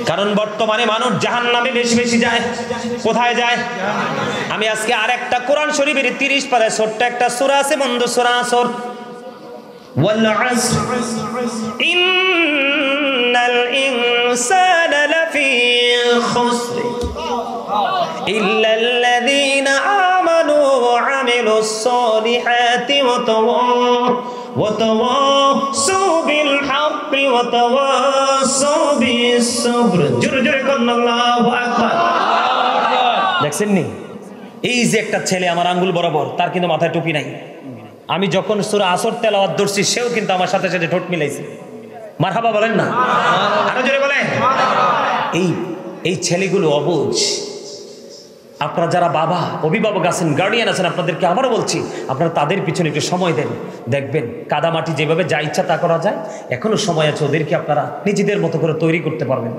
কারণ বর্তমানে মানুষ জাহান্নামে বেশি বেশি যায়। কোথায় যায়? আমি আজকে আরেকটা কোরআন শরীফের 30 পারায় ছোট্ট একটা সূরা আছে বন্ধু, সূরা আসর। ওয়াল আসর ইন্নাল ইনসানা লাফি খুসর ইল্লাল্লাযীনা আমানু ওয়া আমিলুস সালিহাতি ওয়া তাওয়াসাউ বিল হাক্কি ওয়া তাওয়াসাউ বিস সাবর। জোরে জোরে বলুন আল্লাহু আকবার। দেখছেন নি, এই যে একটা ছেলে আমার আঙ্গুল বরাবর, তার কিন্তু মাথায় টুপি নাই। আমি যখন সূরা আসর তেলাওয়াত করছি, সেও কিন্তু আমার সাথে সাথে ঠোঁট মিলাইছে। মারহাবা বলেন না, আরো জোরে বলেন। এই ছেলেগুলো অবুঝ। আপনারা যারা বাবা, অভিভাবক আছেন, গার্ডিয়ান আছেন, আপনাদেরকে আবারও বলছি, আপনারা তাদের পিছনে একটু সময় দেন। দেখবেন কাদামাটি যেভাবে যা ইচ্ছা তা করা যায়, এখনো সময় আছে, ওদেরকে আপনারা নিজেদের মতো করে তৈরি করতে পারবেন।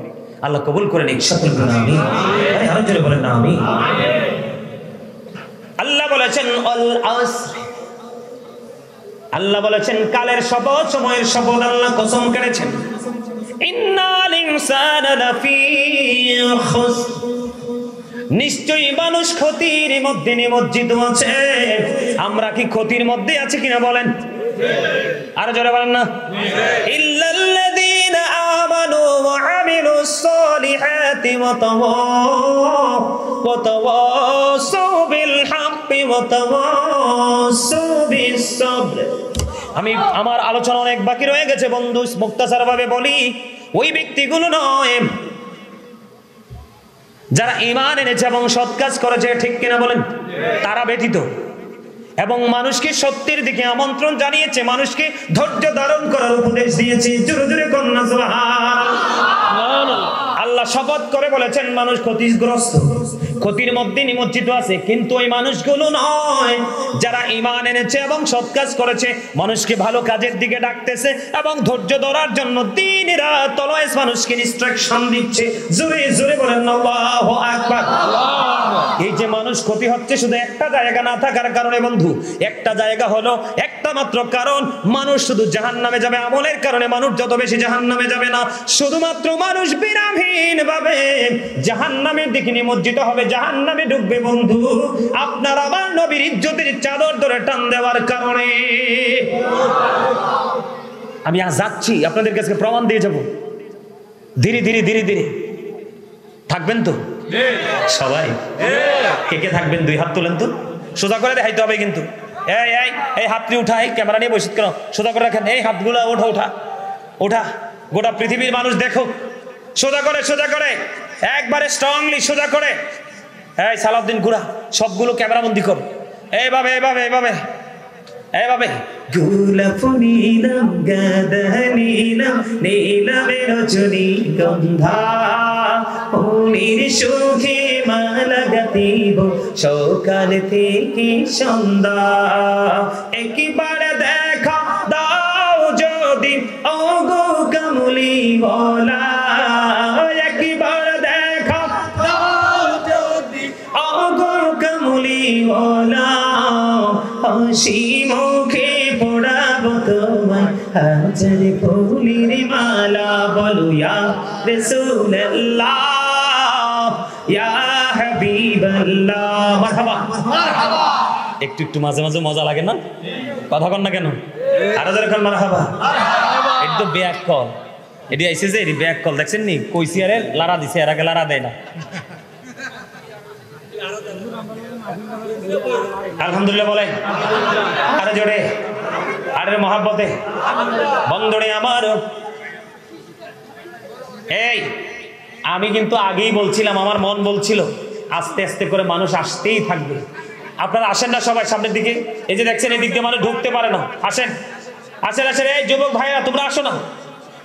আল্লাহ কবুল করে নিক। সকল গুনাহ আমিন। আরো জোরে বলেন না আমিন। আল্লাহ বলেছেন আল আসর, আল্লাহ বলেছেন কালের শপথ, সময়ের শপথ আল্লাহ কসম করেছেন। ইন্নাল ইনসানা লাফি খুসর, নিশ্চয়ই মানুষ ক্ষতির মধ্যে নিমজ্জিত আছে। আমরা কি ক্ষতির মধ্যে আছি কিনা বলেন? আরো জোরে বলেন না। ইল্লাল্লাযীনা আমানু ওয়া আমিলুস সালিহাতি ওয়া তাওয়াসাউ বিল হাক্কি ওয়া তাওয়াসাউ বিস সাবর। আমি আমার আলোচনা অনেক বাকি রয়ে গেছে বন্ধু, মুক্তাসার ভাবে বলি, ওই ব্যক্তিগুলো নয় যারা ঈমান এনেছে এবং সৎ কাজ করেছে, ঠিক কিনা বলেন? তারা ব্যতীত, এবং মানুষকে সত্যের দিকে আমন্ত্রণ জানিয়েছে, মানুষকে ধৈর্য ধারণ করার উপদেশ দিয়েছে। জোরে জোরে কন্যা সুবহানাল্লাহ। আল্লাহ শপথ করে বলেছেন মানুষ ক্ষতিগ্রস্ত, ক্ষতির মধ্যে নিমজ্জিত আছে। কিন্তু ওই মানুষগুলো নয় যারা ঈমান এনেছে এবং সৎ কাজ করেছে, মানুষকে ভালো কাজের দিকে ডাকতেছে এবং ধৈর্য ধরার জন্য দিন রাত অলওয়েজ মানুষকে ইনস্ট্রাকশন দিচ্ছে। জোরে জোরে বলেন আল্লাহু আকবার। এই যে মানুষ ক্ষতি হচ্ছে শুধু একটা জায়গা না থাকার কারণে বন্ধু, একটা জায়গা হলো, একটা মাত্র কারণ, মানুষ শুধু জাহান্নামে যাবে। আমলের কারণে মানুষ যত বেশি জাহান্নামে যাবে না, শুধুমাত্র মানুষ বিরামহীন ভাবে জাহান্নামের দিকে নিমজ্জিত হবে, জাহান্নামে ঢুকবে বন্ধু আপনার আমার নবীর ইজ্জতের চাদর ধরে টান দেওয়ার কারণে। আমি আজ যাচ্ছি আপনাদের কাছে প্রমাণ দিয়ে যাব। ধীরে ধীরে ধীরে ধীরে থাকবেন তো সবাই? কে কে থাকবেন? 2 হাত তোলেন তো, সোজা করে দেখাইতে হবে কিন্তু। এই হাতটি উঠাই, ক্যামেরা নিয়ে বসে কেন, সোজা করে রাখেন। এই হাতগুলো ওঠা ওঠা ওঠা, গোটা পৃথিবীর মানুষ দেখো। সোজা করে সোজা করে, একবারে স্ট্রংলি সোজা করে। এই সালাউদ্দিন গুড়া, সবগুলো ক্যামেরা বন্দি কর। এইভাবে এইভাবে এইভাবে এইভাবে। গোলাপ নীলাম গাঁদা নীলাম নীলামে রজনীগন্ধা, মনির সুখে মালা গাঁথিব সকাল থেকে সন্ধ্যা। একবার দেখা দাও যদি ওগো কামলিওয়ালা, একবার দেখা দাও যদি ওগো কামলিওয়ালা, হাসি মুখে পড়াবো তোমায় হাজার ফুলের মালা। বলো ইয়া রাসূলুল্লাহ ইয়া হাবিবাল্লাহ। মারহাবা মারহাবা। একটু একটু মাঝে মাঝে মজা লাগে না? কথা কন না কেন? আরো যারা কন মারহাবা। একটু ব্যাক কল, এটি আইছে যে এটি ব্যাক কল, দেখছেন নি? কইছি আরে লারা দিছে, এর আগে লারা দেয় না। আলহামদুলিল্লাহ বলেন আরে জোরে, আরে মহাব্বতে বন্ধুরে আমার। এই আমি কিন্তু আগেই বলছিলাম, আমার মন বলছিল আস্তে আস্তে করে মানুষ আসতেই থাকবে। আপনারা আসেন না সবাই সামনের দিকে? এই যে দেখছেন এই দিক দিয়ে মানুষ ঢুকতে পারে না, আসেন আসেন আসেন। এই যুবক ভাইরা তোমরা আসো না,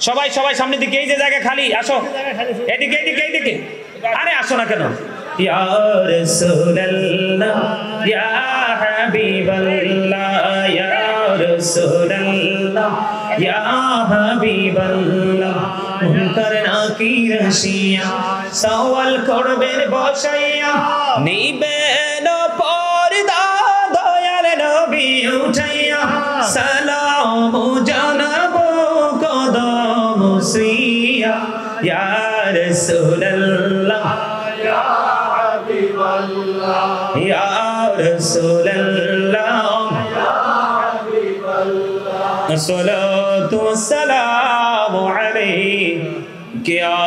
সবাই সবাই সামনের দিকে, এই যে জায়গা খালি, আসো এদিকে এদিকে এইদিকে। আরে আসো না কেন? ইয়া রাসূলুল্লাহ ইয়া হাবিবাল্লাহ ইয়া রাসূলুল্লাহ ইয়া হাবিবাল্লাহ। মুনকার নাকির আসিয়া সওয়াল করবেন বসাইয়া, নিবেন পর্দা দয়াল নবী উঠাইয়া, সালাম জানাবো কদম সিয়া ইয়া রাসূলুল্লাহ ইয়া হাবিবাল্লাহ ইয়া রাসূলুল্লাহ ইয়া হাবিবাল্লাহ সালাতু ওয়াসসালামু আলাইকা ইয়া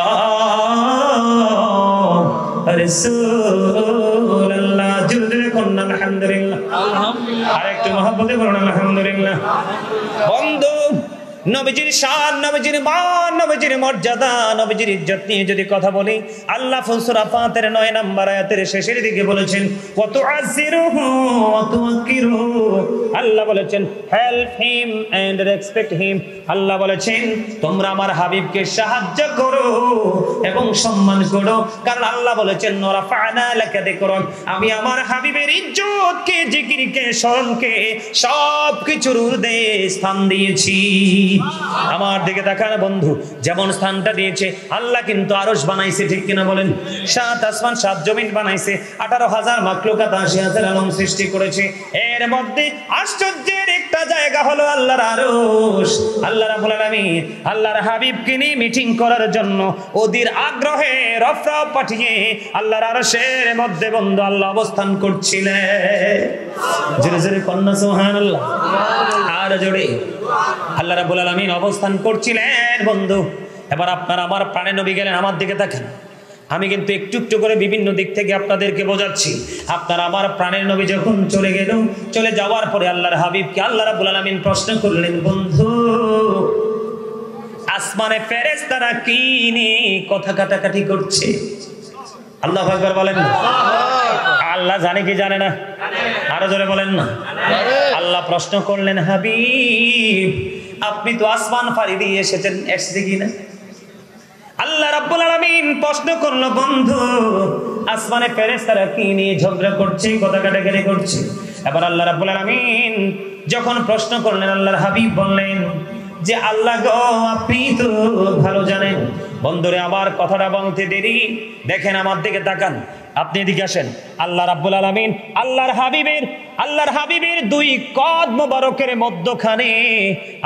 রাসূলুল্লাহ। জোরে কোন আলহামদুলিল্লাহ, আলহামদুলিল্লাহ। আরেকটু মহব্বতে বলুন আলহামদুলিল্লাহ। বন্ধু, নবীজির শান, নবীজির মান, নবীজির মর্যাদা, নবীজির ইজ্জত নিয়ে যদি কথা বলি, আল্লাহ সূরা ফাতির 9 নম্বর আয়াতের শেষের দিকে বলেছেন ওয়া তুআযিরুহু ওয়া তুওয়াক্কিরুহু। আল্লাহ বলেছেন help him and respect him. আল্লাহ বলেছেন তোমরা আমার হাবিবকে সাহায্য করো এবং সম্মান করো, কারণ আল্লাহ বলেছেন রাফা'না লাকা যিকরাক, আমি আমার হাবিবের ইজ্জতকে, জিকিরকে, স্মরণকে সবকিছুর ঊর্ধ্বে স্থান দিয়েছি। আমার দিকে তাকান বন্ধু, যেমন স্থানটা দিয়েছে আল্লাহ কিন্তু আরশ বানাইছে, ঠিক কিনা বলেন? 7 আসমান 7 জমিন বানাইছে, 18,000 মাখলুকাত 80,000 আলম সৃষ্টি করেছে। এর মধ্যে আশ্চর্যের একটা জায়গা হলো আল্লাহর আরশ। আল্লাহ রাব্বুল আলামিন আল্লাহর হাবিবকে নিয়ে মিটিং করার জন্য ওদের আগ্রহে রফরা পাঠিয়ে আল্লাহর আরশের মধ্যে বন্ধু আল্লাহ অবস্থান করছিলেন। জোরে জোরে কন্যা সুবহানাল্লাহ, আর জোরে আল্লাহ রাব্বুল আলামিন অবস্থান করছিলেন বন্ধু। এবার আপনার আমার প্রাণের নবী গেলেন, আমার দিকে তাকান। আমি কিন্তু একটু একটু করে বিভিন্ন দিক থেকে আপনাদেরকে বোঝাচ্ছি। আপনার আমার প্রাণের নবী যখন চলে গেল, চলে যাওয়ার পরে আল্লাহর হাবিবকে আল্লাহ রাব্বুল আলামিন প্রশ্ন করলেন, বন্ধু আসমানে ফেরেশতারা কি নিয়ে কথা কাটাকাটি করছে? আল্লাহু আকবার বলেন না। আল্লাহ জানে কি জানে না? আরো জোরে বলেন না। আল্লাহ প্রশ্ন করলেন, হাবিব আপনি তো আসমান পাড়ি দিয়ে এসেছেন, এসেছে কি না? আল্লাহ রাব্বুল আলামিন প্রশ্ন করলো, বন্ধু আসমানে ফেরেশতারা কি নিয়ে ঝগড়া করছে, কথা কাটাকাটি করছে? এবার আল্লাহ রাব্বুল আলামিন যখন প্রশ্ন করলেন, আল্লাহর হাবিব বললেন যে আল্লাহ গো আপনি তো ভালো জানেন। বন্ধুরে আমার কথাটা বলতে দেরি, দেখেন আমার দিকে তাকান, আপনি এদিকে আসেন। আল্লাহ রাব্বুল আলামিন আল্লাহর হাবিবের 2 কদ মোবারকের মধ্যখানে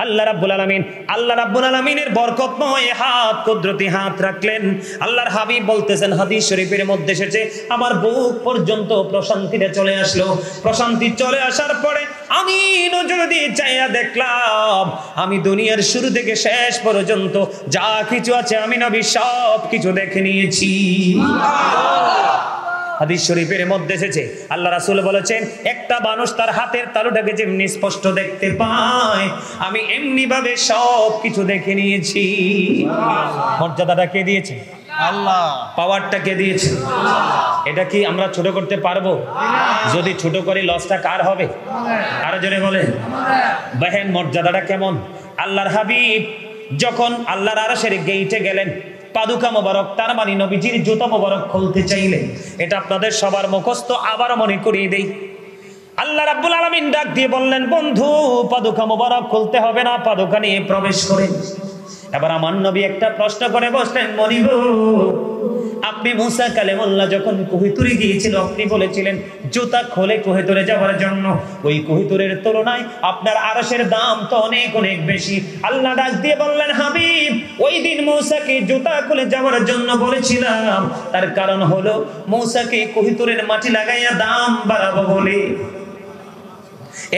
আল্লাহ রাব্বুল আলামিনের বরকতময় হাত, কুদরতি হাত রাখলেন। আল্লাহর হাবিব বলতেছেন, হাদিস শরীফের মধ্যে এসেছে, আমার বুক পর্যন্ত প্রশান্তিতে চলে আসলো। প্রশান্তি চলে আসার পরে আমি নজর দিয়ে চাইয়া দেখলাম, আমি দুনিয়ার শুরু থেকে শেষ পর্যন্ত যা কিছু আছে আমি নবী সব কিছু দেখে নিয়েছি। হাদিস শরীফের মধ্যে এসেছে, আল্লাহ রাসূল বলেছেন, একটা মানুষ তার হাতের তালুটাকে যেমনি স্পষ্ট দেখতে পায়, আমি এমনি ভাবে সব কিছু দেখে নিয়েছি। মর্যাদাটা কে দিয়েছে? আল্লাহ। পাওয়ারটা কে দিয়েছে? এটা কি আমরা ছোট করতে পারবো? যদি ছোট করি লসটা কার হবে? আরো জোরে বলেন। দেখেন মর্যাদাটা কেমন। আল্লাহর হাবিব যখন আল্লাহর আরশের গেইটে গেলেন, পাদুকা মোবারক, তার মানে নবীজির জুতা মোবারক খুলতে চাইলেন। এটা আপনাদের সবার মুখস্থ, আবার মনে করিয়ে দেই। আল্লাহ রাব্বুল আলামিন ডাক দিয়ে বললেন, বন্ধু পাদুকা মোবারক খুলতে হবে না, পাদুকা নিয়ে প্রবেশ করেন। এবার আমার নবী একটা প্রশ্ন করে বসলেন, মনিব আপনি মুসা কালিমুল্লাহ যখন কুহিতুরে গিয়েছিল, আপনি বলেছিলেন জুতা খুলে কুহিতুরে যাওয়ার জন্য। ওই কুহিতুরের তুলনায় আপনার আরশের দাম তো অনেক অনেক বেশি। আল্লাহ ডাক দিয়ে বললেন, হাবিব ওই দিন মূসাকে জুতা খুলে যাওয়ার জন্য বলেছিলাম, তার কারণ হলো মূসাকে কুহিতুরের মাটি লাগাইয়া দাম বাড়াবো বলে,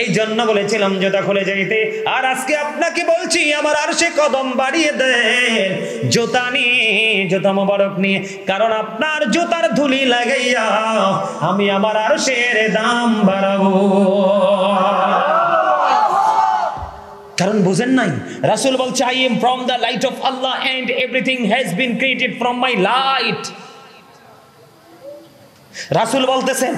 এই জন্য বলেছিলাম জুতা খুলে যাইতে। আর আজকে আপনাকে বলছি আমার আরশে কদম বাড়িয়ে দেন জুতা নিয়ে, জুতা মোবারক নিয়ে, কারণ আপনার জুতার ধুলি লাগাইয়া আমি আমার আরশের দাম বাড়াবো। কারণ বুঝেন নাই, রাসূল বলছে, I am from the light of Allah and everything has been created from my light। রাসূল বলতেছেন,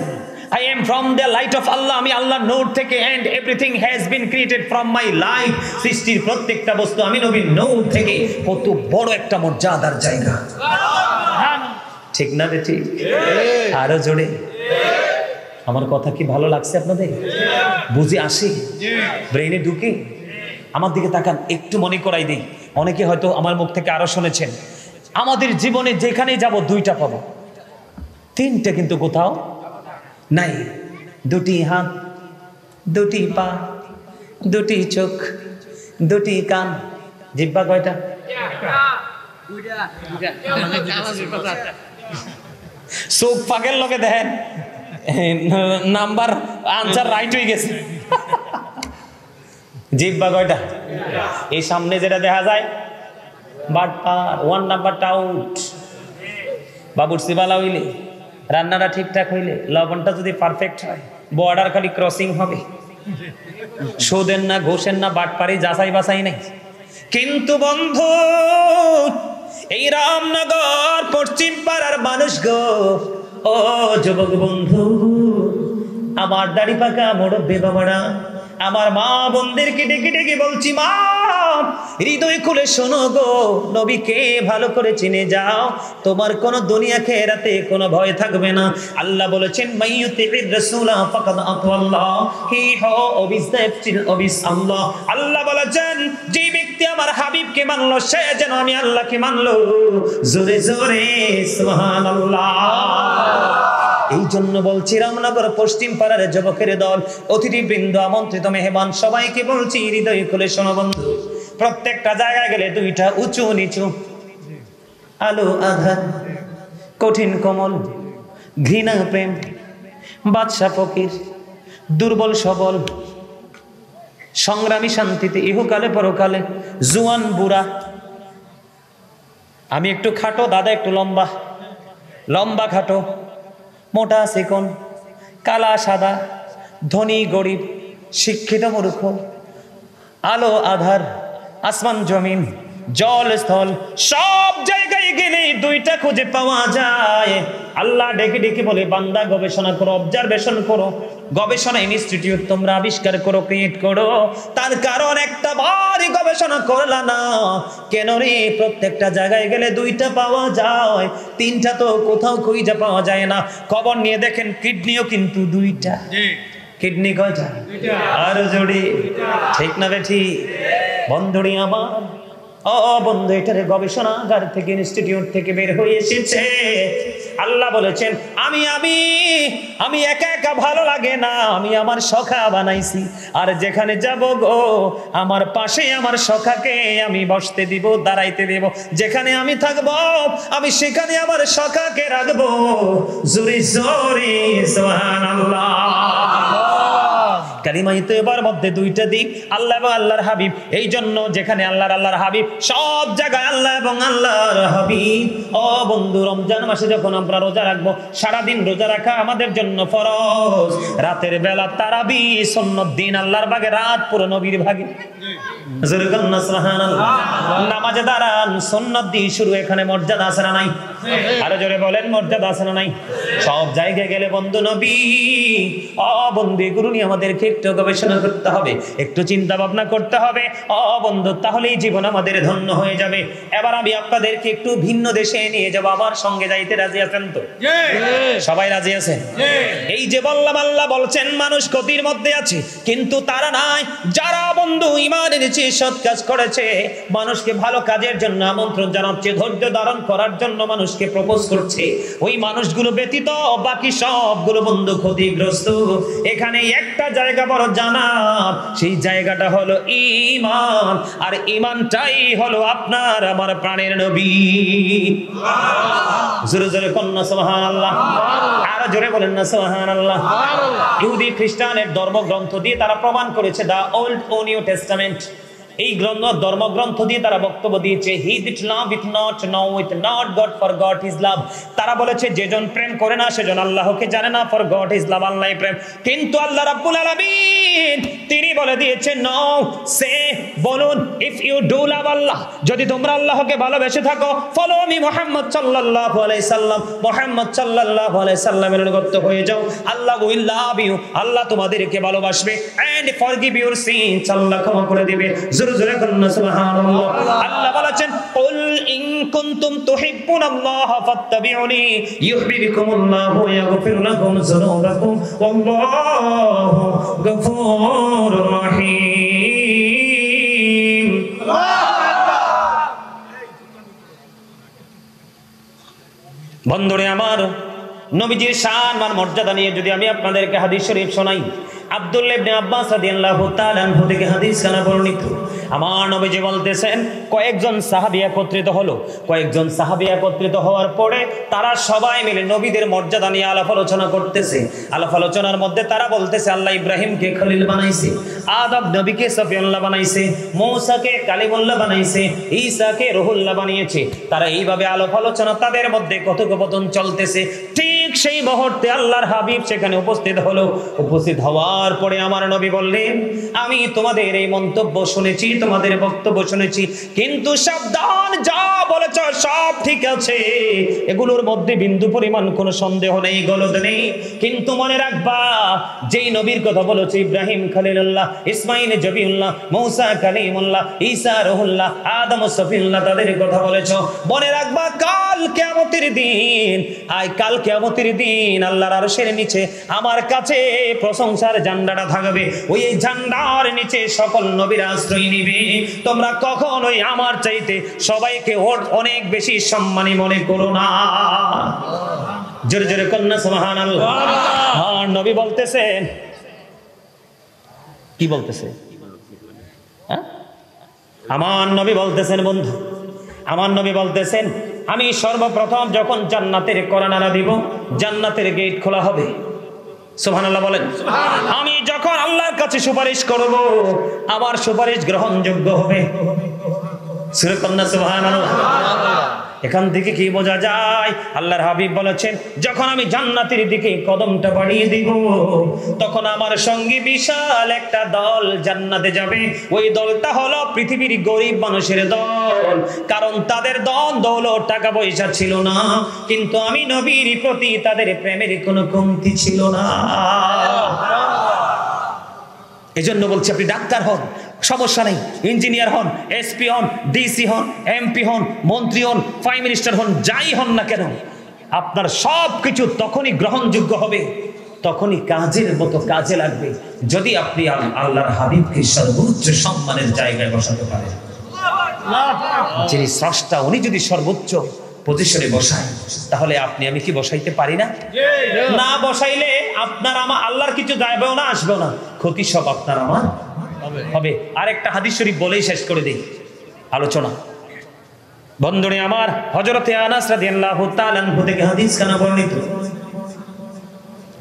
I am from the light of Allah, আমি আল্লাহর নূর থেকে, and everything has been created from my light, সৃষ্টির প্রত্যেকটা বস্তু আমি নবীর নূর থেকে। কত বড় একটা মর্যাদার জায়গা, ঠিক না রে? ঠিক। আরো জোরে। আমার কথা কি ভালো লাগছে আপনাদের? বুঝে আসে, ব্রেইনে ঢুকে? আমার দিকে তাকান, একটু মনে করাই দিই। অনেকে হয়তো আমার মুখ থেকে আরো শুনেছেন, আমাদের জীবনে যেখানে যাব 2টা পাবো, 3টে কিন্তু কোথাও নাই। 2টি হাত, 2টি পা, 2টি চোখ, 2টি কান, জিহ্বা কয়টা? চোখ ফাঁকের লোকে দেখেন নাম্বার আনসার রাইট হয়ে গেছে। জিহ্বা কয়টা? এই সামনে যেটা দেখা যায় বাট 1 নাম্বারটা আউট। বাবুর্চি বালা হইলে, রান্নাটা ঠিকঠাক হইলে, লবণটা যদি পারফেক্ট হয়, বর্ডার খালি ক্রসিং হবে। সুদের না, ঘোষের না, বাটপারি যাচাই বাছাই নাই। কিন্তু বন্ধু, এই রামনগর পশ্চিম পাড়ার মানুষ গো, ও যুবক বন্ধু, আমার দাড়ি পাকা মুরব্বি বাবারা, আমার মা বোনদেরকে ডেকে ডেকে বলছি, মা হৃদয় খুলে শোনো গো, নবীকে ভালো করে চিনে যাও, তোমার কোন দুনিয়া খেরাতে কোনো ভয় থাকবে না। আল্লাহ বলেছেন, মাইয়ুতির রাসূলা ফাকাদ আতাল্লাহ, হি ওবিস আল্লাহ। আল্লাহ বলেছেন, যে ব্যক্তি আমার হাবিবকে মানলো সে যেন আমি আল্লাহকে মানলো। জোরে জোরে সুবহানাল্লাহ। এই জন্য বলছি, রামনগর পশ্চিম পাড়ার যুবকের দল, অতিথিবৃন্দ, আমন্ত্রিত মেহমান, সবাইকে বলছি হৃদয় খুলে শোনো বন্ধু, প্রত্যেকটা জায়গায় গেলে দুইটা উঁচু নিচু, আলো আধার, কঠিন কোমল, ঘৃণা প্রেম, বাদশা ফকির, দুর্বল সবল, সংগ্রামী শান্তিতে ইহকালে পরকালে, জুয়ান বুড়া, আমি একটু খাটো, দাদা একটু লম্বা, লম্বা খাটো, মোটা চিকন, কালা সাদা, ধনী গরিব, শিক্ষিত মূর্খ, আলো আধার, আসমান জমিন, জল স্থল, সব জায়গায় গেলে দুইটা খুঁজে পাওয়া যায়। আল্লাহ ডেকে ডেকে বলে, বান্দা গবেষণা করো, অবজারভেশন করো, গবেষণা ইনস্টিটিউট তোমরা আবিষ্কার করো, ক্রিয়েট করো। তার কারণ একটা বারই গবেষণা করলা না কেন রে? প্রত্যেকটা জায়গায় গেলে দুইটা পাওয়া যায়, তিনটা তো কোথাও খুঁজে পাওয়া যায় না। খবর নিয়ে দেখেন, কিডনিও কিন্তু দুইটা। কিডনি কয়টা? আরো জোরে, ঠিক না বেঠি? বন্ধুরি আমার, ও বন্ধু, এটারে গবেষণাগার থেকে, ইনস্টিটিউট থেকে বের হয়ে এসেছে। আল্লাহ বলেছেন, আমি আমি আমি একা একা ভালো লাগে না, আমি আমার সখা বানাইছি। আর যেখানে যাব গো, আমার পাশে আমার সখাকে আমি বসতে দিব, দাঁড়াইতে দেব। যেখানে আমি থাকবো, আমি সেখানে আমার সখাকে রাখবো। জোরে জোরে সুবহানাল্লাহ। কালিমায়ে তয়্যিবার মধ্যে দুইটা দিক, আল্লাহ এবং আল্লাহর হাবিব। এই জন্য যেখানে আল্লাহর হাবিব, সব জায়গায় আল্লাহ এবং আল্লাহর হাবিব। ও বন্ধু, রমজান মাসে যখন আমরা রোজা রাখবো, সারাদিন রোজা রাখা আমাদের জন্য ফরজ। রাতের বেলা তারাবি সুন্নাত, দিন আল্লাহর ভাগে, রাত পুরো নবীর ভাগে। জোরে বলেন না সুবহানাল্লাহ। নামাজে দাঁড়ান, সুন্নাত দিয়ে শুরু, এখানে মর্যাদা আছে না নাই? আরো জোরে বলেন, মর্যাদা আছে না নাই? সব জায়গায় গেলে বন্ধু নবী, ও বন্ধু, এগুলো নিয়ে আমাদেরকে একটু গবেষণা করতে হবে, একটু চিন্তা ভাবনা করতে হবে। ও বন্ধু, তাহলেই জীবন আমাদের ধন্য হয়ে যাবে। এবার আমি আপনাদেরকে একটু ভিন্ন দেশে নিয়ে যাবো। আমার সঙ্গে যাইতে রাজি আছেন তো? সবাই রাজি আছেন? এই যে বললাম, আল্লাহ বলছেন মানুষ ক্ষতির মধ্যে আছে, কিন্তু তারা নাই যারা বন্ধু ঈমান এনেছে, সৎ কাজ করেছে, মানুষকে ভালো কাজের জন্য আমন্ত্রণ জানাচ্ছে, ধৈর্য ধারণ করার জন্য মানুষকে প্রপোজ করছে। ওই মানুষগুলো ব্যতীত বাকি সবগুলো বন্ধু ক্ষতিগ্রস্ত। এখানে একটা জায়গা বড় জানাব, সেই জায়গাটা হলো ঈমান। আর ঈমানটাই হলো আপনার আমার প্রাণের নবী। জোরে জোরে কন্যা সুবহানাল্লাহ। আর জোরে বলেন না সুবহানাল্লাহ। ইহুদি খ্রিস্টানের ধর্মগ্রন্থ দিয়ে তারা প্রমাণ করেছে, দা ওল্ড ও নিউ টেস্টামেন্ট, এই ধর্মগ্রন্থ দিয়ে তারা বক্তব্য দিয়েছে, he did love it not, no with not God, for God is love. তারা বলেছে, যেজন প্রেম করে না সেজন আল্লাহকে জানে না, ফর গড ইজ লাভ, আল্লাহ প্রেম। কিন্তু আল্লাহ রাব্বুল আলামিন তিনি বলে দিয়েছেন, নো, সে বলুন, ইফ ইউ ডু লাভ আল্লাহ, যদি তোমরা আল্লাহকে ভালোবেসে থাকো, ফলো মি মুহাম্মদ সাল্লাল্লাহু আলাইহি সাল্লাম, মুহাম্মদ সাল্লাল্লাহু আলাইহি সাল্লামের অনুগত হয়ে যাও, আল্লাহ উইল লাভ ইউ, আল্লাহ তোমাদেরকে ভালোবাসবে, এন্ড ফরগিভ ইউর সিনস, আল্লাহ ক্ষমা করে দিবে। জোরে কন্না সুবহানাল্লাহ। আল্লাহ বলেছেন, কুল ইন কুনতুম তুহিব্বুনাল্লাহ ফাত্তাবিউনি ইউহিব্বুকুমুল্লাহু ওয়া ইয়াগফির লাকুম যুনুবাকুম ওয়াল্লাহু গফুরুর রহিম। বন্ধুরে আমার, নবীজির শান আর মর্যাদা নিয়ে যদি আমি আপনাদেরকে হাদিস শরীফ শোনাই, আব্দুল্লাহ ইবনে আব্বাস রাদিয়াল্লাহু তাআলা আনহু থেকে হাদিস কানা বর্ণিত, আমার নবীজি বলতেছেন কয়েকজন সাহাবী একত্রিত হলো। কয়েকজন সাহাবী একত্রিত হওয়ার পরে তারা সবাই মিলে নবীদের মর্যাদা নিয়ে আলাপ আলোচনা করতেছে। আলাপ আলোচনার মধ্যে তারা বলতেছে আল্লাহ ইব্রাহিমকে খলিল বানাইছে, আদম নবীকে সফিউল্লাহ বানাইছে, মূসাকে কালিমুল্লাহ বানাইছে, ঈসাকে রুহুল্লাহ বানিয়েছে। তারা এইভাবে আলাপ আলোচনা তাদের মধ্যে কথোপকথন চলতেছে। ঠিক সেই মুহূর্তে আল্লাহর হাবিব সেখানে উপস্থিত হলো। উপস্থিত হওয়ার পরে আমার নবী বললেন, আমি তোমাদের এই মন্তব্য শুনেছি, তোমাদের বক্তব্য শুনেছি, কিন্তু সাবধান, যা বলেছ সব ঠিক আছে, এগুলোর মধ্যে বিন্দু পরিমাণ কোনো সন্দেহ নেই, গলদ নেই। কিন্তু মনে রাখবা, যেই নবীর কথা বলেছে ইব্রাহিম খলিলুল্লাহ, ইসমাইল জবিউল্লাহ, মূসা কালিমুল্লাহ, ঈসা রুহুল্লাহ, আদম সফিউল্লাহ, তাদের কথা বলেছ। মনে রাখবা কাল কিয়ামতের দিন, কাল কিয়ামতের দিন আল্লাহর আরশের নিচে আমার কাছে প্রশংসার ঝান্ডাটা থাকবে। ওই ঝান্ডার নিচে সকল নবীরা আশ্রয় নিবে। তোমরা কখনোই আমার চাইতে সবাইকে অনেক বেশি সম্মানী মনে করো না। জোরে জোরে কন্যা সুবহানাল্লাহ। আর নবী বলতেছেন, কি বলতেছে? আমার নবী বলতেছেন, বন্ধু আমার নবী বলতেছেন, আমি সর্বপ্রথম যখন জান্নাতের করানারা দিব, জান্নাতের গেট খোলা হবে। সুবহানাল্লাহ বলেন। আমি যখন আল্লাহর কাছে সুপারিশ করব, আমার সুপারিশ গ্রহণযোগ্য হবে। সূরা কন্যা সুবহানাল্লাহ। এখান থেকে কি বোঝা যায়? আল্লাহর হাবিব বলেছেন, যখন আমি জান্নাতের দিকে কদমটা বাড়িয়ে দিব, তখন আমার সঙ্গে বিশাল একটা দল জান্নাতে যাবে। ওই দলটা হলো পৃথিবীর গরিব মানুষের দল, কারণ তাদের ধন দৌলত টাকা পয়সা ছিল না, কিন্তু আমি নবীর প্রতি তাদের প্রেমের কোনো কমতি ছিল না। এজন্য বলছি, আপনি ডাক্তার হন, সমস্যা নেই, ইঞ্জিনিয়ার হন, এসপি হন, ডিসি হন, এমপি হন, মন্ত্রী হন, প্রাইম মিনিস্টার হন, যাই হন না কেন, আপনার সব কিছু তখনই গ্রহণযোগ্য হবে, তখনই কাজের মতো কাজে লাগবে, যদি আপনি আল্লাহর হাবিবকে সর্বোচ্চ সম্মানের জায়গায় বসাতে পারেন। যিনি স্রষ্টা, উনি যদি সর্বোচ্চ পজিশনে বসায়, তাহলে আপনি আমি কি বসাইতে পারি না? না বসাইলে আপনার আমার আল্লাহর কিছু যাবেও না, আসবেও না, ক্ষতি সব আপনার আমার হবে। আরেকটা হাদিস শরীফ বলেই শেষ করে দেই আলোচনা। বন্ধুরে আমার, হযরতে আনাস রাদিয়াল্লাহু তাআলা আনহু থেকে হাদিস কানা বর্ণিত।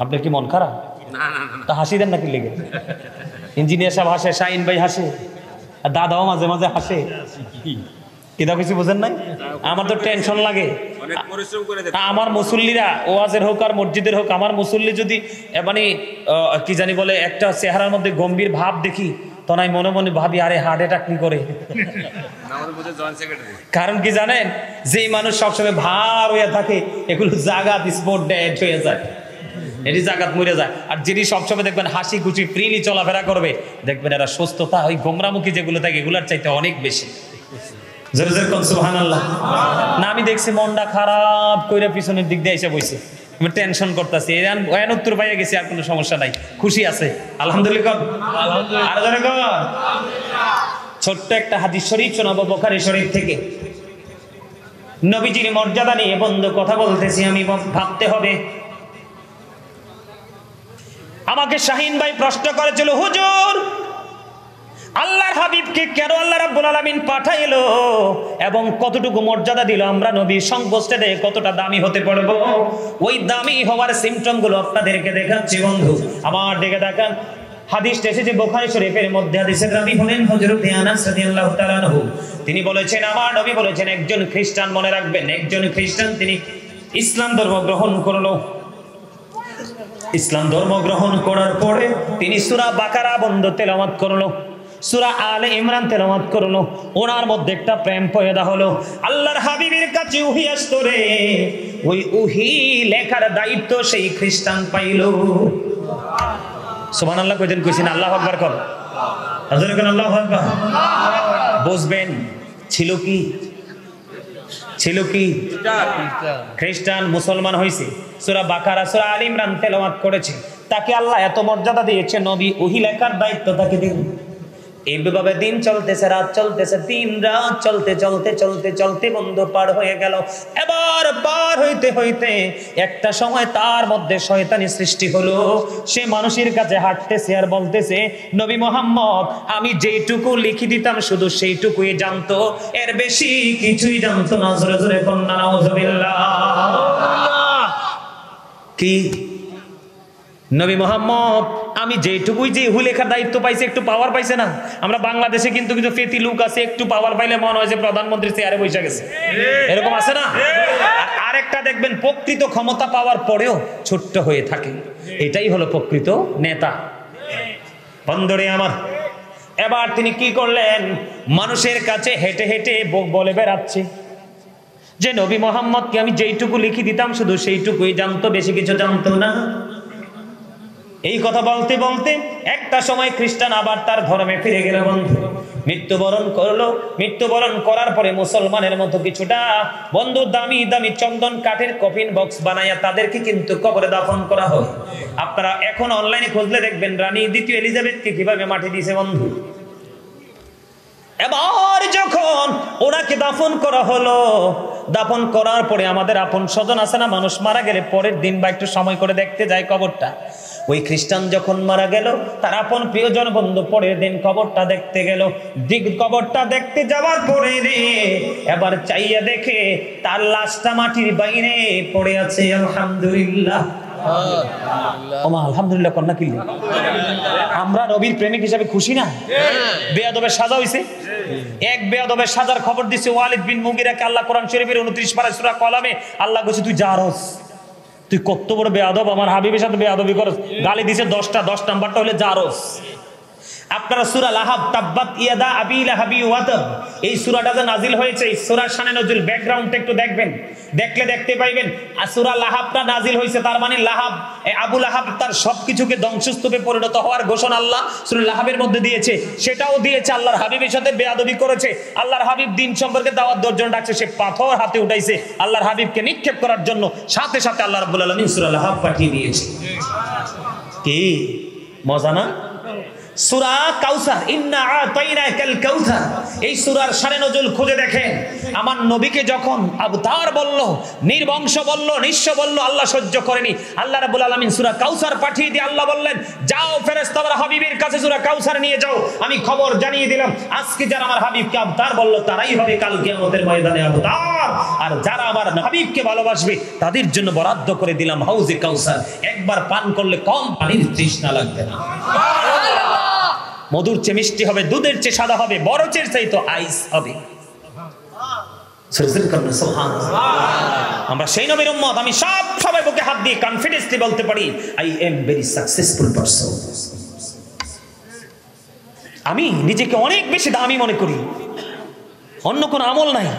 আপনার কি মন খারাপ? না না না, তা হাসি দেন নাকি লেগে? ইঞ্জিনিয়ার সাহেব হাসে, শাহিন ভাই হাসে, আর দাদাও মাঝে মাঝে হাসে। কিদা কিছু বুঝেন নাই? আমার তো টেনশন লাগে। আমার মুসল্লিরা, ওয়াজের হোক আর মসজিদের হোক, আমার মুসল্লি যদি মানে কি জানি বলে একটা চেহারার মধ্যে গম্ভীর ভাব দেখি, তখন আমি মনে মনে ভাবি, আরে হার্ট অ্যাটাক নি করে। কারণ কি জানেন, যেই মানুষ সবসময় ভার হয়ে থাকে, এগুলো জাগাত স্পট ডেড হয়ে যায়, এটি জাগাত মরে যায়। আর যিনি সবসময় দেখবেন হাসি খুশি ফ্রিলি চলাফেরা করবে, দেখবেন এরা সুস্থতা ওই গোমরামুখী যেগুলো থাকে এগুলার চাইতে অনেক বেশি। সুবহানাল্লাহ। না, আমি দেখছি মনটা খারাপ করে পিছনের দিক দিয়ে এসে বসে, আমি টেনশন করতেছি, এর উত্তর পাইয়া গেছি, আর কোনো সমস্যা নাই, খুশি আছে আলহামদুলিল্লাহ। ছোট্ট একটা হাদিস শরীফ শোনাবো বুখারী শরীফ থেকে। নবীজির মর্যাদা নিয়ে বন্ধু কথা বলতেছি, আমি ভাবতে হবে। আমাকে শাহিন ভাই প্রশ্ন করেছিল, হুজুর আল্লাহর হাবিবকে কেন আল্লাহ রাব্বুল আলামিন পাঠাইলো এবং কতটুকু মর্যাদা দিল, আমরা নবীর সংস্পর্শে কতটা দামি হতে পারবো? ওই দামি হওয়ার সিম্পটম গুলো আপনাদেরকে দেখাচ্ছি বন্ধু, আমার দিকে তাকান। হাদিসটা এসেছে বুখারী শরীফের মধ্যে। হাদিসের রাবী হলেন হযরত আনাস রাদিয়াল্লাহু তাআলা আনহু। তিনি বলেছেন, আমার নবী বলেছেন, একজন খ্রিস্টান, মনে রাখবেন, একজন খ্রিস্টান তিনি ইসলাম ধর্ম গ্রহণ করলো। ইসলাম ধর্ম গ্রহণ করার পরে তিনি সূরা বাকারা বন্ধ তেলাওয়াত করলো, সূরা আলে ইমরান তেলাওয়াত করলো। ওনার মধ্যে একটা প্রেম পয়দা হলো। আল্লাহর হাবিবের কাছে ওহী আসতো রে, ওই ওহী লেখার দায়িত্ব সেই খ্রিস্টান পাইলো। সুবহানাল্লাহ কইতেন, কইছেন আল্লাহু আকবার কর, হযরত কোন আল্লাহু আকবার। বুঝবেন ছিল কি? ছিল কি? খ্রিস্টান মুসলমান হয়েছে, সূরা বাকারা সূরা আলে ইমরান তেলাওয়াত করেছে, তাকে আল্লাহ এত মর্যাদা দিয়েছে, নবী ওহী লেখার দায়িত্ব তাকে দিলেন। এইভাবে দিন চলতেছে, রাত চলতেছে, দিন রাত চলতে চলতে চলতে চলতে বন্ধু পার হয়ে গেল। এবার পার হইতে হইতে একটা সময় তার মধ্যে শয়তানি সৃষ্টি হলো। সে মানুষের কাছে হাঁটতেছে আর বলতেছে, নবী মুহাম্মদ আমি যেইটুকু লিখে দিতাম শুধু সেইটুকুই জানতো, এর বেশি কিছুই জানতো না। জোরে জোরে কন্যা নাউজুবিল্লাহ। কি নবী মুহাম্মদ আমি যেটুকুই যে লেখার দায়িত্ব পাইছে, একটু পাওয়ার পাইছে না? আমরা বাংলাদেশে কিন্তু কিছু ফেতি লোক আছে, একটু পাওয়ার পাইলে মনে হয় যে প্রধানমন্ত্রী চেয়ারে বসে গেছে, এরকম আছে না? আরেকটা দেখবেন প্রকৃত ক্ষমতা পাওয়ার পরেও ছোট্ট হয়ে থাকে, এটাই হলো প্রকৃত নেতা। বন্ধুরে আমার, এবার তিনি কি করলেন? মানুষের কাছে হেঁটে হেঁটে বলে বেড়াচ্ছে যে নবী মুহাম্মদকে আমি যেইটুকু লিখে দিতাম শুধু সেইটুকুই জানতো, বেশি কিছু জানতো না। এই কথা বলতে বলতে একটা সময় খ্রিস্টান আবার তার ধর্মে ফিরে গেল। বন্ধু মৃত্যুবরণ করলো। মৃত্যুবরণ করার পরে মুসলমানের মতো কিছুটা বন্ধু দামি দামি চন্দন কাঠের কফিন বক্স বানাইয়া তাদেরকে কিন্তু কবরে দাফন করা হয়। আপনারা এখন অনলাইনে খুঁজলে দেখবেন রানী দ্বিতীয় এলিজাবেথকে কিভাবে মাটি দিয়েছে বন্ধু। এবার যখন ওনাকে দাফন করা হলো, দাফন করার পরে আমাদের আপন স্বজন আছে না, মানুষ মারা গেলে পরের দিন বা একটু সময় করে দেখতে যায় কবরটা। ওই খ্রিস্টান যখন মারা গেল, তার আপন প্রিয়জন বন্ধু পরের দিন কবরটা দেখতে গেল। কবরটা দেখতে যাওয়ার পরে রে এবার চাইয়া দেখে তার লাশটা মাটির বাইরে পড়ে আছে। আলহামদুলিল্লাহ, আলহামদুলিল্লাহ কন্যা কিল্লি। আমরা নবীর প্রেমিক হিসাবে খুশি না? বেয়াদবের সাজা হইছে। এক বেয়াদবের সাজার খবর দিছে ওয়ালিদ বিন মুগিরাকে আল্লাহ কোরআন শরীফের 29 পারা সূরা কলামে আল্লাহ কইছে তুই জারস, তুই কত বড় বেয়াদব, আমার হাবিবের সাথে বেয়াদবি করস। গালি দিছে 10টা, 10 নাম্বারটা হলে জারস। আপনারা সূরা লাহাব তাব্বাত ইয়াদা আবি লাহাবি ওয়া তাব, এই সূরাটা যে নাজিল হয়েছে, এই সূরার শানে নজুল ব্যাকগ্রাউন্ডটা একটু দেখবেন, দেখলে দেখতে পাইবেন আর সূরা লাহাবটা নাজিল হয়েছে, তার মানে লাহাব আবু লাহাব তার সবকিছুকে ধ্বংসস্তূপে পরিণত হওয়ার ঘোষণা আল্লাহ সূরা লাহাবের মধ্যে দিয়েছে। সেটাও দিয়েছে আল্লাহর হাবিবের সাথে বেয়াদবি করেছে। আল্লাহর হাবিব দিন সম্পর্কে দাওয়াত দেওয়ার জন্য ডাকছে, সে পাথর হাতে উঠাইছে আল্লাহর হাবিবকে নিক্ষেপ করার জন্য। সাথে সাথে আল্লাহ রাব্বুল আলামিন সূরা লাহাব পাঠিয়ে দিয়েছে। কি মজা না? সূরা কাউসার, ইন্না আতাইনাকাল কাউসার, এই সূরার শানে নজুল খুঁজে দেখেন। আমার নবীকে যখন আবতার বলল, নির্বংশ বলল, নিঃস্ব বলল, আল্লাহ সহ্য করেনি। আল্লাহ রাব্বুল আলামিন সূরা কাউসার পাঠিয়ে দিয়ে আল্লাহ বললেন, যাও ফেরেশতারা হাবিবের কাছে সূরা কাউসার নিয়ে যাও। আমি খবর জানিয়ে দিলাম, আজকে যারা আমার হাবিবকে আবতার বলল তারাই হবে কাল কিয়ামতের ময়দানে আবতার, আর যারা আমার হাবিবকে ভালোবাসবে তাদের জন্য বরাদ্দ করে দিলাম হাউজে কাউসার। একবার পান করলে কম পানির তৃষ্ণা লাগবে না। মধুর চেয়ে মিষ্টি হবে, দুধের চেয়ে সাদা হবে, বরফের চাইতে আইস হবে। আমরা সেই নবীর উম্মত। আমি সবাই বুকে হাত দিয়ে কনফিডেন্সলি বলতে পারি, I am very successful person. আমি নিজেকে অনেক বেশি দামি মনে করি, অন্য কোনো আমল নাই।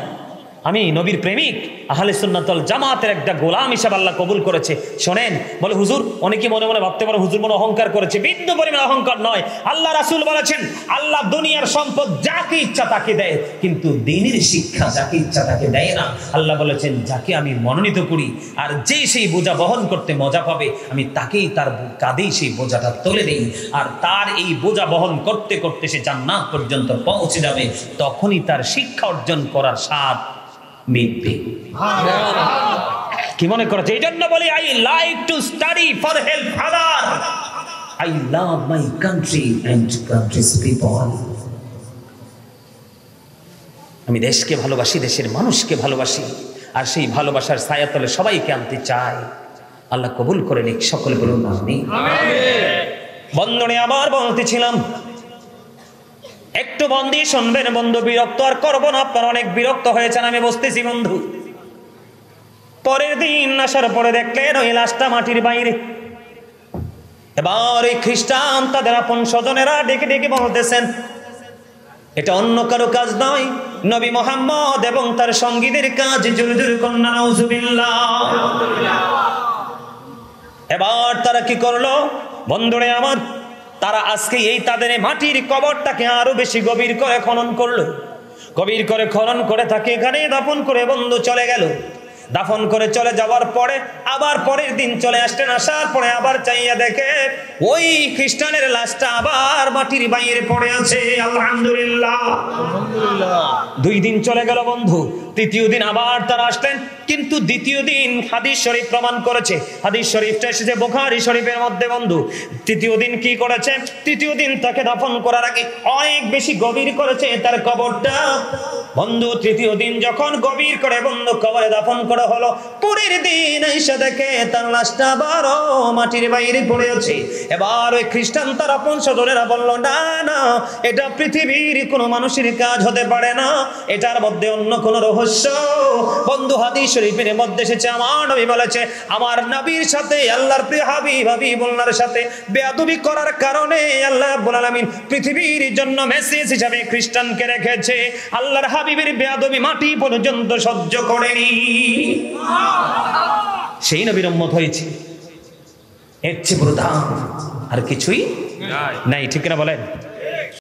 আমি নবীর প্রেমিক, আহলে সুন্নাত ওয়াল জামাতের একটা গোলাম হিসেবে আল্লাহ কবুল করেছে। শোনেন, বলে হুজুর, অনেকে মনে মনে ভাবতে পারে হুজুর মনে অহংকার করেছে। বিন্দু পরিমাণ অহংকার নয়। আল্লাহ রাসূল বলেছেন, আল্লাহ দুনিয়ার সম্পদ যাকে ইচ্ছা তাকে দেয়, কিন্তু দ্বীনের শিক্ষা যাকে ইচ্ছা তাকে দেয় না। আল্লাহ বলেছেন, যাকে আমি মনোনীত করি আর যে সেই বোঝা বহন করতে মজা পাবে, আমি তাকেই তার কাঁধেই সেই বোঝাটা তুলে দেই, আর তার এই বোঝা বহন করতে করতে সে জান্নাত পর্যন্ত পৌঁছে যাবে। তখনই তার শিক্ষা অর্জন করার স্বাদ মিটবে। কি মনে করছে? এই জন্য বলি, I like to study for help other, I love my country and countries people. আমি দেশকে ভালোবাসি, দেশের মানুষকে ভালোবাসি, আর সেই ভালোবাসার ছায়াতলে সবাইকে আনতে চাই। আল্লাহ কবুল করে নিক, সকলে বলুন আমিন। বন্ধনে আবার বলতেছিলাম, একটু মন দিয়ে শুনবেন বন্ধু, বিরক্ত আর করবো না। আপনারা অনেক বিরক্ত হয়েছেন, আমি বুঝতেছি বন্ধু। পরের দিন আসার পরে দেখলেন ওই লাশটা মাটির বাইরে। এবার এই খ্রিস্টান তাদের আপন স্বজনেরা ডেকে ডেকে বলতেছেন, এটা অন্য কারো কাজ নয়, নবী মুহাম্মদ এবং তার সঙ্গীদের কাজ। জোরে জোরে কন্যা নাউজুবিল্লাহ। এবার তারা কি করলো বন্ধুরে আমার? তারা আজকে এই তাদের মাটির কবরটাকে আরো বেশি গভীর করে খনন করলো। গভীর করে খনন করে তাকে এখানে দাফন করে বন্ধু চলে গেল। দাফন করে চলে যাওয়ার পরে আবার পরের দিন চলে আসলেন, আসার পরে আবার চাইয়া দেখে ওই খ্রিস্টানের লাশটা আবার মাটির বাইরে পড়ে আছে। আলহামদুলিল্লাহ। 2 দিন চলে গেল বন্ধু, তৃতীয় দিন আবার তারা আসলেন, কিন্তু দ্বিতীয় দিন হাদিস শরীফ প্রমাণ করেছে, হাদিস শরীফটা এসেছে বুখারী শরীফের মধ্যে বন্ধু। তৃতীয় দিন কি করেছে? তৃতীয় দিন তাকে দাফন করার আগে অনেক বেশি গভীর করেছে তার কবরটা বন্ধু। তৃতীয় দিন যখন গভীর করে বন্ধু কবরে দাফন করা হলো, পরের দিন এসে দেখে তার লাশটা আবারও মাটির বাইরে পড়ে আছে। এবার ওই খ্রিস্টান তার আপন স্বজনেরা বলল, না না, এটা পৃথিবীর কোনো মানুষের কাজ হতে পারে না, এটার মধ্যে অন্য কোনো রহস্য। বন্ধু হাদিস শরীফের মধ্যে এসেছে, আমার নবী বলেছে, আমার নবীর সাথে আল্লাহর প্রিয় হাবিবুল্লাহর সাথে বেয়াদবি করার কারণে আল্লাহ রাব্বুল আলামিন পৃথিবীর জন্য মেসেজ হিসাবে খ্রিস্টানকে রেখেছে। আল্লাহর হাবিবের বেয়াদবি মাটি পর্যন্ত সহ্য করেনি, সেই নবীর উম্মত হয়েছে। এর চেয়ে বড় দাম আর কিছুই নাই, ঠিক কিনা বলেন?